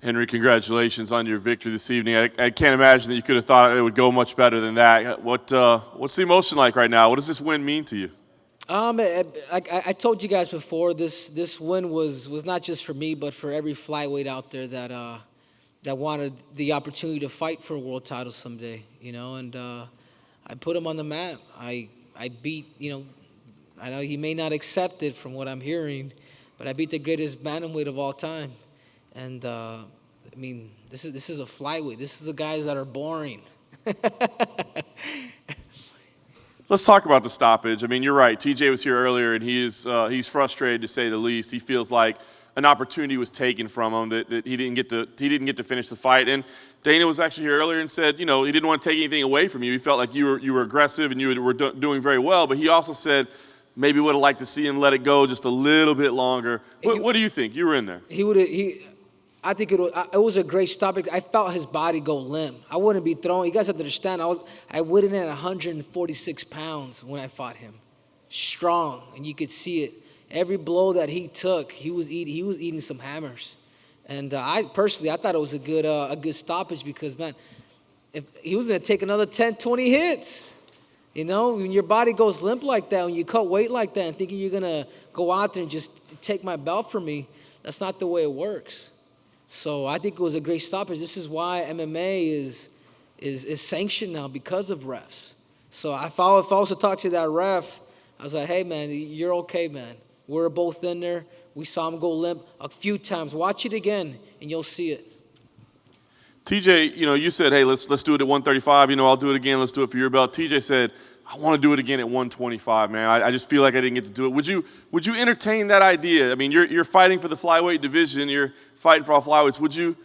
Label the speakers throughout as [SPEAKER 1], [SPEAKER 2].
[SPEAKER 1] Henry, congratulations on your victory this evening. I can't imagine that you could have thought it would go much better than that. What's the emotion like right now? What does this win mean to you?
[SPEAKER 2] I told you guys before, this win was not just for me, but for every flyweight out there that wanted the opportunity to fight for a world title someday, and I put him on the map. I beat, I know he may not accept it from what I'm hearing, but I beat the greatest bantamweight of all time. And this is a flyweight. This is the guys that are boring.
[SPEAKER 1] Let's talk about the stoppage. I mean, you're right. TJ was here earlier, and he's frustrated to say the least. He feels like an opportunity was taken from him that he didn't get to finish the fight. And Dana was actually here earlier and said, he didn't want to take anything away from you. He felt like you were aggressive and you were doing very well. But he also said maybe would have liked to see him let it go just a little bit longer. What do you think? You were in there.
[SPEAKER 2] I think it was a great stoppage. I felt his body go limp. I wouldn't be throwing. You guys have to understand, I weighed in at 146 pounds when I fought him. Strong, and you could see it. Every blow that he took, he was eating some hammers. And I thought it was a good stoppage because, man, if he was going to take another 10, 20 hits. When your body goes limp like that, when you cut weight like that and thinking you're going to go out there and just take my belt from me, that's not the way it works. So I think it was a great stoppage. This is why MMA is sanctioned now because of refs. So if I was to talk to that ref, I was like, hey, man, you're okay, man. We're both in there. We saw him go limp a few times. Watch it again, and you'll see it.
[SPEAKER 1] TJ, you said, hey, let's do it at 135. I'll do it again. Let's do it for your belt. TJ said, I want to do it again at 125, man. I just feel like I didn't get to do it. Would you entertain that idea? I mean, you're fighting for the flyweight division. You're fighting for all flyweights. Would you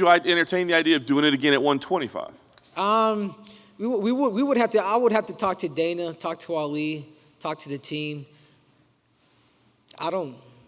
[SPEAKER 1] entertain the idea of doing it again at 125?
[SPEAKER 2] We would have to. I would have to talk to Dana, talk to Ali, talk to the team.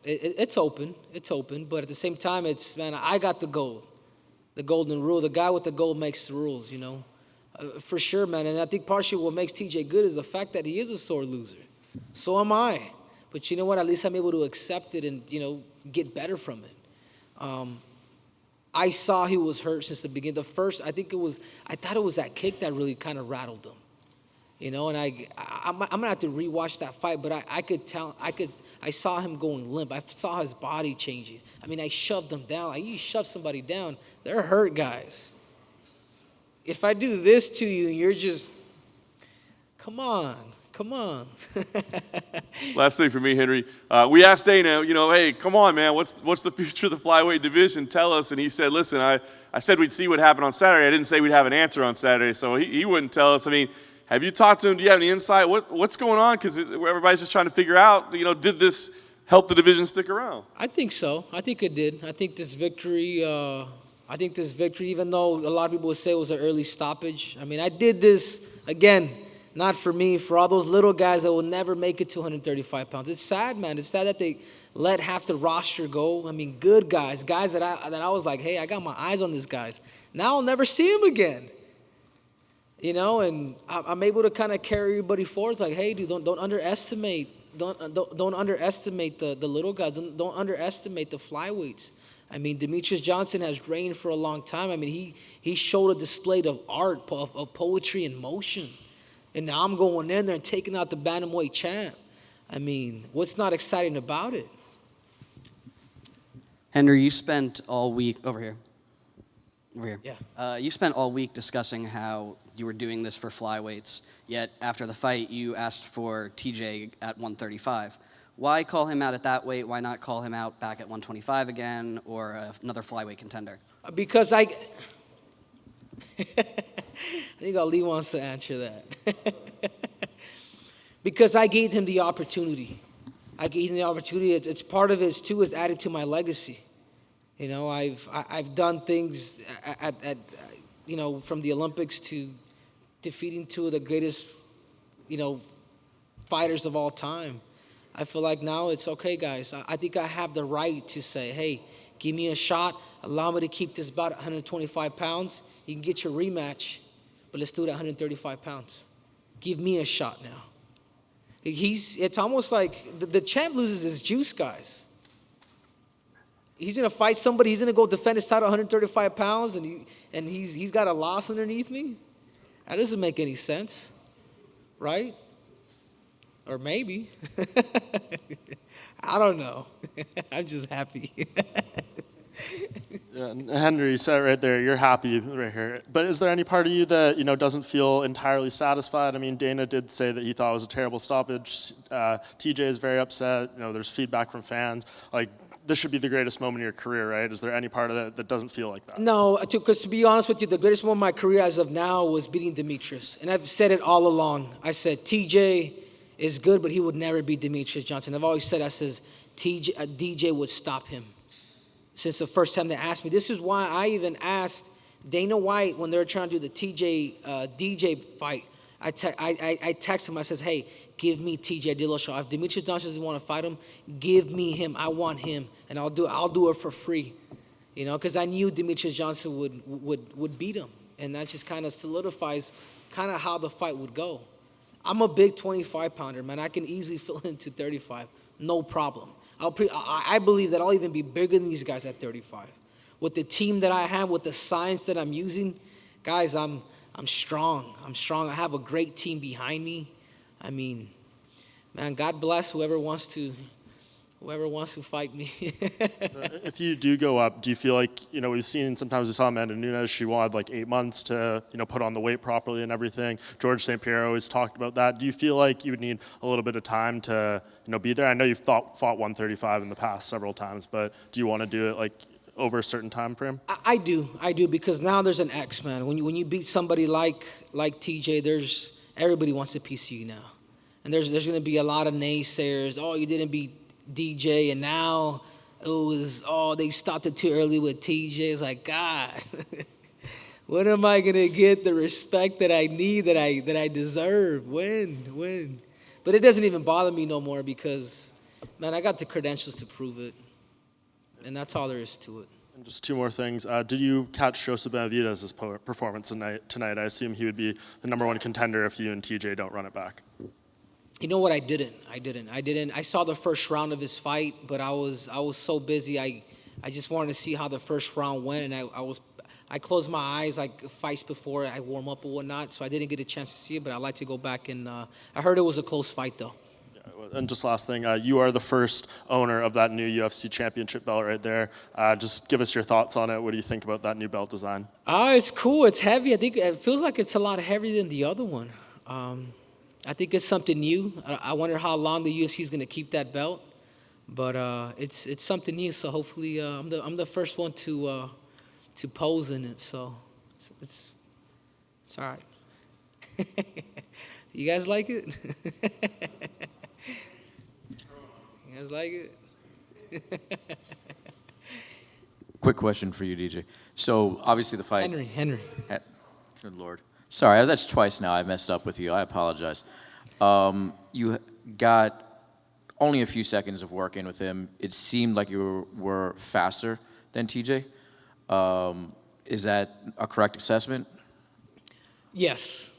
[SPEAKER 2] It's open. It's open. But at the same time, I got the gold. The golden rule. The guy with the gold makes the rules, For sure, man. And I think partially what makes TJ good is the fact that he is a sore loser. So am I. But you know what? At least I'm able to accept it and, get better from it. I saw he was hurt since the beginning. I thought it was that kick that really kind of rattled him. And I'm going to have to rewatch that fight, but I saw him going limp. I saw his body changing. I shoved him down. Like, you shove somebody down, they're hurt, guys. If I do this to you and you're just, come on.
[SPEAKER 1] Last thing for me, Henry. We asked Dana, hey, come on, man, what's the future of the flyweight division? Tell us. And he said, listen, I said we'd see what happened on Saturday. I didn't say we'd have an answer on Saturday, so he wouldn't tell us. Have you talked to him? Do you have any insight? What's going on? Because everybody's just trying to figure out, did this help the division stick around?
[SPEAKER 2] I think so. I think it did. I think this victory, even though a lot of people would say it was an early stoppage, I did this, again, not for me, for all those little guys that will never make it to 135 pounds. It's sad, man. It's sad that they let half the roster go. Good guys that I was like, hey, I got my eyes on these guys. Now I'll never see them again. And I'm able to kind of carry everybody forward. It's like, hey, dude, don't underestimate. Don't underestimate the little guys. Don't underestimate the flyweights. Demetrius Johnson has reigned for a long time. He showed a display of art, of poetry and motion. And now I'm going in there and taking out the bantamweight champ. What's not exciting about it?
[SPEAKER 3] Henry, you spent all week over here.
[SPEAKER 2] Yeah.
[SPEAKER 3] You spent all week discussing how you were doing this for flyweights, yet after the fight, you asked for TJ at 135. Why call him out at that weight? Why not call him out back at 125 again or another flyweight contender?
[SPEAKER 2] Because I think Ali wants to answer that. Because I gave him the opportunity. It's part of it too, is added to my legacy. I've done things at from the Olympics to defeating two of the greatest, fighters of all time. I feel like now it's okay, guys. I think I have the right to say, hey, give me a shot. Allow me to keep this bout at 125 pounds. You can get your rematch, but let's do it at 135 pounds. Give me a shot now. It's almost like the champ loses his juice, guys. He's gonna fight somebody. He's gonna go defend his title, 135 pounds, and he's got a loss underneath me. That doesn't make any sense, right? Or maybe. I don't know. I'm just happy.
[SPEAKER 4] Yeah, and Henry, you said it right there, you're happy right here. But is there any part of you that, doesn't feel entirely satisfied? I mean, Dana did say that he thought it was a terrible stoppage. TJ is very upset. There's feedback from fans. Like, this should be the greatest moment of your career, right? Is there any part of it that doesn't feel like that?
[SPEAKER 2] No, because to be honest with you, the greatest moment of my career as of now was beating Demetrius. And I've said it all along. I said, TJ is good, but he would never beat Demetrius Johnson. I've always said, DJ would stop him. Since the first time they asked me. This is why I even asked Dana White when they were trying to do the DJ fight. I texted him. I says, hey, give me TJ Dillashaw. If Demetrius Johnson doesn't want to fight him, give me him. I want him, and I'll do it for free. Because I knew Demetrius Johnson would beat him, and that just kind of solidifies kind of how the fight would go. I'm a big 25-pounder, man. I can easily fill into 35, no problem. I believe that I'll even be bigger than these guys at 35. With the team that I have, with the science that I'm using, guys, I'm strong. I'm strong. I have a great team behind me. I mean, man, God bless whoever wants to fight me.
[SPEAKER 4] If you do go up, do you feel like, we've seen sometimes we saw Amanda Nunes, she wanted like 8 months to, put on the weight properly and everything. George St. Pierre always talked about that. Do you feel like you would need a little bit of time to, be there? I know you've fought 135 in the past several times, but do you want to do it like over a certain time frame?
[SPEAKER 2] I do, because now there's an X, man. When you beat somebody like TJ, everybody wants a piece of you now. And there's going to be a lot of naysayers. Oh, you didn't beat DJ, and now it was, they stopped it too early with TJ. It's like, God, when am I going to get the respect that I need, that I deserve? When? But it doesn't even bother me no more because, man, I got the credentials to prove it. And that's all there is to it.
[SPEAKER 4] And just two more things. Did you catch Joseph Benavidez's performance tonight? I assume he would be the number one contender if you and TJ don't run it back.
[SPEAKER 2] You know what? I didn't. I saw the first round of his fight, but I was so busy. I just wanted to see how the first round went, and I closed my eyes like fights before I warm up or whatnot, so I didn't get a chance to see it. But I'd like to go back and I heard it was a close fight though.
[SPEAKER 4] And just last thing, you are the first owner of that new UFC Championship Belt right there. Just give us your thoughts on it. What do you think about that new belt design?
[SPEAKER 2] It's cool. It's heavy. I think it feels like it's a lot heavier than the other one. I think it's something new. I wonder how long the UFC is going to keep that belt, but it's something new. So hopefully, I'm the first one to pose in it. So it's all right. You guys like it? You guys like it?
[SPEAKER 5] Quick question for you, DJ. So obviously the fight.
[SPEAKER 2] Henry.
[SPEAKER 5] Good Lord. Sorry, that's twice now I messed up with you. I apologize. You got only a few seconds of work in with him. It seemed like you were faster than TJ. Is that a correct assessment?
[SPEAKER 2] Yes.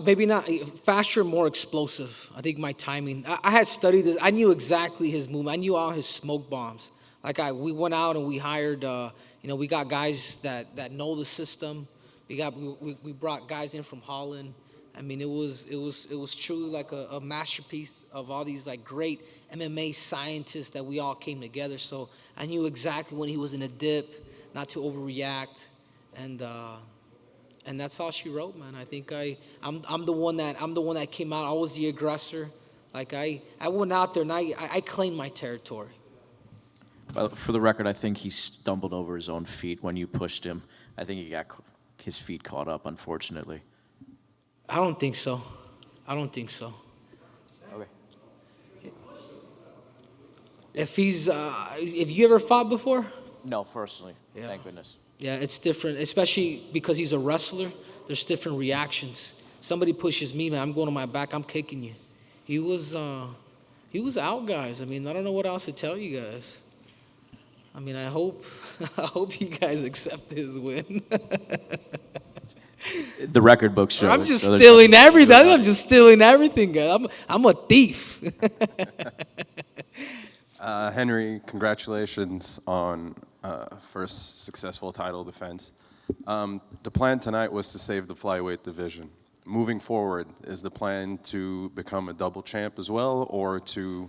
[SPEAKER 2] Maybe not faster, more explosive. I think my timing. I had studied this. I knew exactly his movement. I knew all his smoke bombs. We went out and we hired. We got guys that know the system. We brought guys in from Holland. I mean, it was truly like a masterpiece of all these like great MMA scientists that we all came together. So I knew exactly when he was in a dip, not to overreact, and that's all she wrote, man. I think I'm the one that came out. I was the aggressor. Like I went out there and I claimed my territory.
[SPEAKER 5] Well, for the record, I think he stumbled over his own feet when you pushed him. I think he got his feet caught up, unfortunately.
[SPEAKER 2] I don't think so.
[SPEAKER 5] Okay.
[SPEAKER 2] If you ever fought before?
[SPEAKER 5] No, personally.
[SPEAKER 2] Yeah.
[SPEAKER 5] Thank goodness.
[SPEAKER 2] Yeah, it's different, especially because he's a wrestler. There's different reactions. Somebody pushes me, man, I'm going on my back, I'm kicking you. He was out, guys. I mean, I don't know what else to tell you guys. I mean, I hope you guys accept his win.
[SPEAKER 5] The record books show.
[SPEAKER 2] I'm just stealing everything. I'm just stealing everything, guys. I'm a thief.
[SPEAKER 6] Henry, congratulations on first successful title defense. The plan tonight was to save the flyweight division. Moving forward, is the plan to become a double champ as well, or to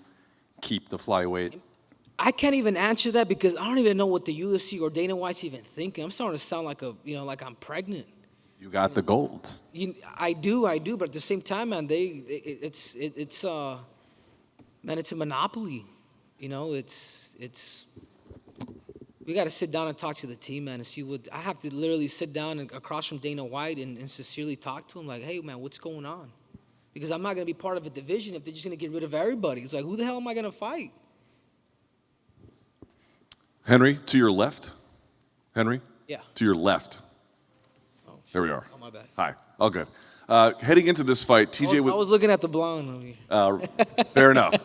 [SPEAKER 6] keep the flyweight?
[SPEAKER 2] I can't even answer that because I don't even know what the UFC or Dana White's even thinking. I'm starting to sound like like I'm pregnant.
[SPEAKER 6] You got the gold.
[SPEAKER 2] I do, but at the same time, man, it's a monopoly. We got to sit down and talk to the team, man, and see what. I have to literally sit down across from Dana White and sincerely talk to him, like, hey, man, what's going on? Because I'm not going to be part of a division if they're just going to get rid of everybody. It's like, who the hell am I going to fight?
[SPEAKER 7] Henry, to your left. Henry?
[SPEAKER 2] Yeah.
[SPEAKER 7] To your left.
[SPEAKER 2] Oh,
[SPEAKER 7] There we are.
[SPEAKER 2] Oh, my bad.
[SPEAKER 7] Hi. All good. Heading into this fight, TJ
[SPEAKER 2] I was looking at the blonde over here.
[SPEAKER 7] Fair enough.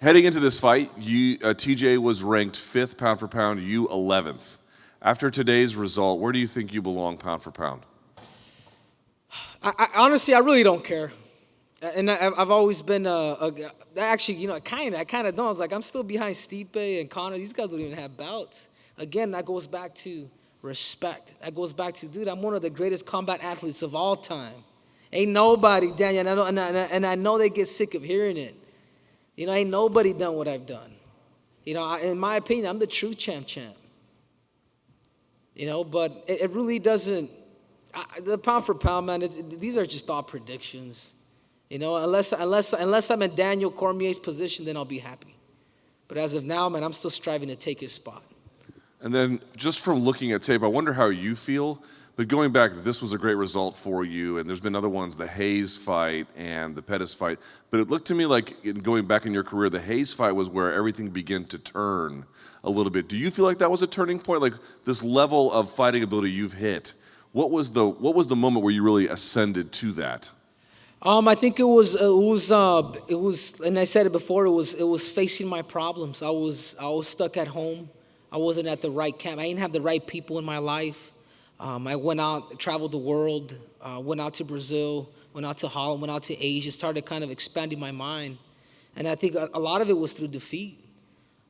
[SPEAKER 7] Heading into this fight, TJ was ranked 5th pound for pound, you 11th. After today's result, where do you think you belong pound for pound?
[SPEAKER 2] I honestly, I really don't care. And I've always been actually, I kind of don't. I was like, I'm still behind Stipe and Conor. These guys don't even have belts. Again, that goes back to respect. That goes back to, dude, I'm one of the greatest combat athletes of all time. Ain't nobody, Daniel, and I know they get sick of hearing it. Ain't nobody done what I've done. In my opinion, I'm the true champ. But it really doesn't. The pound for pound, man. These are just all predictions. Unless I'm in Daniel Cormier's position, then I'll be happy. But as of now, man, I'm still striving to take his spot.
[SPEAKER 7] And then just from looking at tape, I wonder how you feel. But going back, this was a great result for you, and there's been other ones, the Haze fight and the Pettis fight. But it looked to me like, going back in your career, the Haze fight was where everything began to turn a little bit. Do you feel like that was a turning point? Like this level of fighting ability you've hit, what was the moment where you really ascended to that?
[SPEAKER 2] I think it was, and I said it before. It was facing my problems. I was stuck at home. I wasn't at the right camp. I didn't have the right people in my life. I went out, traveled the world, went out to Brazil, went out to Holland, went out to Asia, started kind of expanding my mind. And I think a lot of it was through defeat.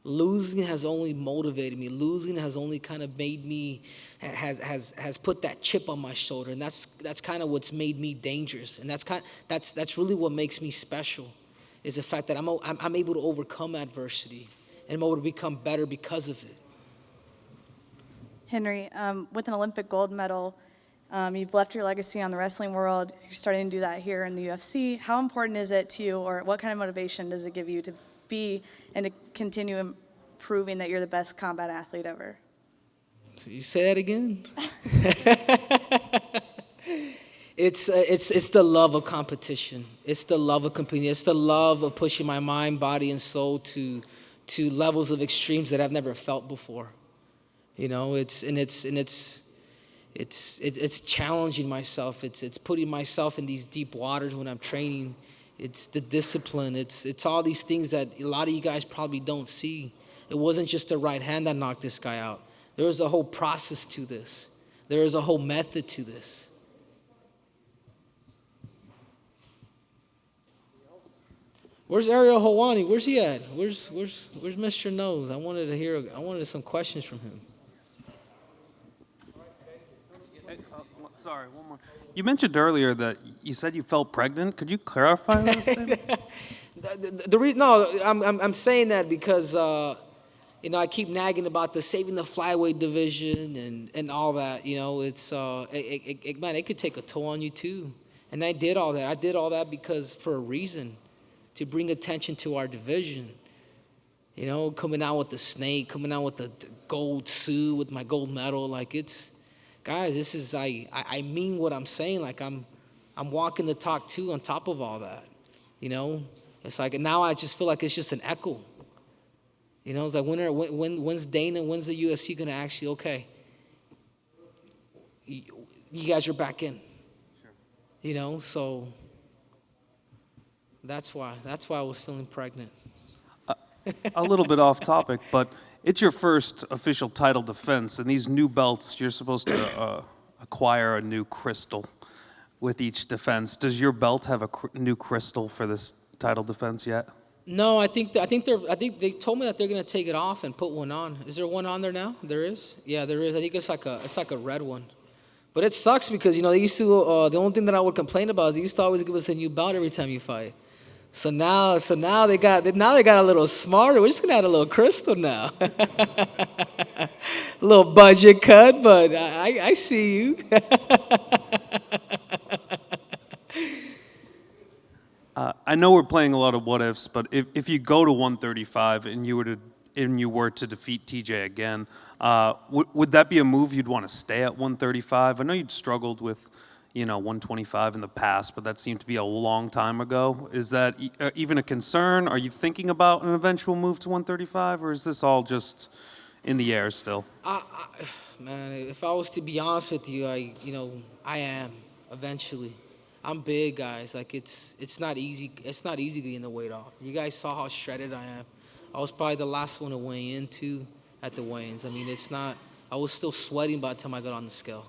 [SPEAKER 2] Losing has only motivated me. Losing has only kind of made me, has put that chip on my shoulder. And that's kind of what's made me dangerous. And that's really what makes me special, is the fact that I'm able to overcome adversity and I'm able to become better because of it.
[SPEAKER 8] Henry, with an Olympic gold medal, you've left your legacy on the wrestling world. You're starting to do that here in the UFC. How important is it to you, or what kind of motivation does it give you to be and to continue proving that you're the best combat athlete ever?
[SPEAKER 2] So you say that again? It's the love of competition. It's the love of competing. It's the love of pushing my mind, body, and soul to levels of extremes that I've never felt before. It's challenging myself. It's putting myself in these deep waters when I'm training. It's the discipline. It's all these things that a lot of you guys probably don't see. It wasn't just the right hand that knocked this guy out. There was a whole process to this. There is a whole method to this. Where's Ariel Helwani? Where's he at? Where's Mr. Nose? I wanted some questions from him.
[SPEAKER 9] Sorry, one more. You mentioned earlier that you said you felt pregnant. Could you clarify those statements?
[SPEAKER 2] I'm saying that because I keep nagging about the saving the flyweight division and all that. It could take a toll on you too. And I did all that. I did all that because for a reason, to bring attention to our division. Coming out with the snake, coming out with the gold suit with my gold medal, guys, this is I mean what I'm saying. Like I'm walking the talk too on top of all that. It's like now I just feel like it's just an echo. It's like when's Dana, when's the UFC gonna actually, okay, you guys are back in. Sure. So that's why I was feeling pregnant.
[SPEAKER 9] A little bit off topic, but it's your first official title defense, and these new belts, you're supposed to acquire a new crystal with each defense. Does your belt have a new crystal for this title defense yet?
[SPEAKER 2] No, I think they told me that they're gonna take it off and put one on. Is there one on there now? There is. Yeah, there is. I think it's like a red one. But it sucks because they used to. The only thing that I would complain about is they used to always give us a new belt every time you fight. So now they got a little smarter. We're just gonna add a little crystal now. A little budget cut, but I see you.
[SPEAKER 9] I know we're playing a lot of what ifs, but if you go to 135 and you were to defeat TJ again, would that be a move you'd want to stay at 135? I know you'd struggled with 125 in the past, but that seemed to be a long time ago. Is that even a concern? Are you thinking about an eventual move to 135, or is this all just in the air still?
[SPEAKER 2] Man, if I was to be honest with you, I am eventually. I'm big, guys. Like it's not easy. It's not easy getting the weight off. You guys saw how shredded I am. I was probably the last one to weigh in too at the weigh-ins. I mean, it's not. I was still sweating by the time I got on the scale.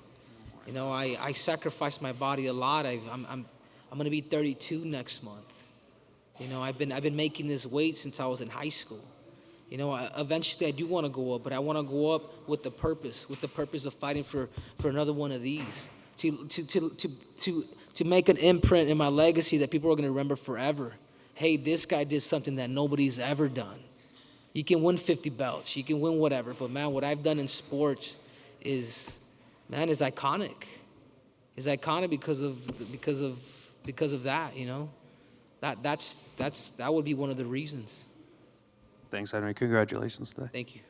[SPEAKER 2] I sacrificed my body a lot. I'm gonna be 32 next month. I've been making this weight since I was in high school. Eventually I do want to go up, but I want to go up with the purpose of fighting for another one of these. To make an imprint in my legacy that people are going to remember forever. Hey, this guy did something that nobody's ever done. You can win 50 belts, you can win whatever, but man, what I've done in sports is iconic. Is iconic because of that. That would be one of the reasons.
[SPEAKER 9] Thanks, Henry. Congratulations today.
[SPEAKER 2] Thank you.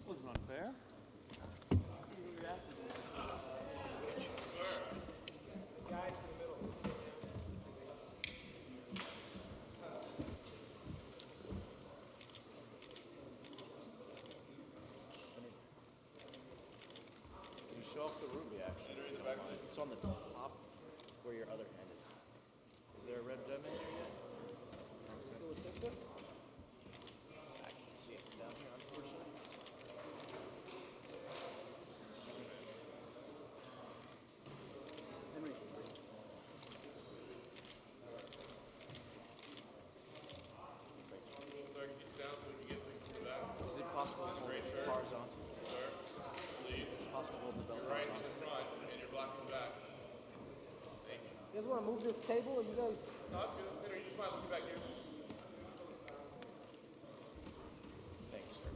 [SPEAKER 9] Wasn't unfair.
[SPEAKER 5] Can you show off the Ruby action? It's on the top where your other hand is. Is there a red gem in there yet? I can't see it down here, unfortunately. Is it possible to hold the bars on? Please. Is it possible to hold the belt bars on?
[SPEAKER 2] You guys want to move this table, or you guys?
[SPEAKER 1] No, that's good. Henry, you just mind looking back here?
[SPEAKER 5] Thank you, sir.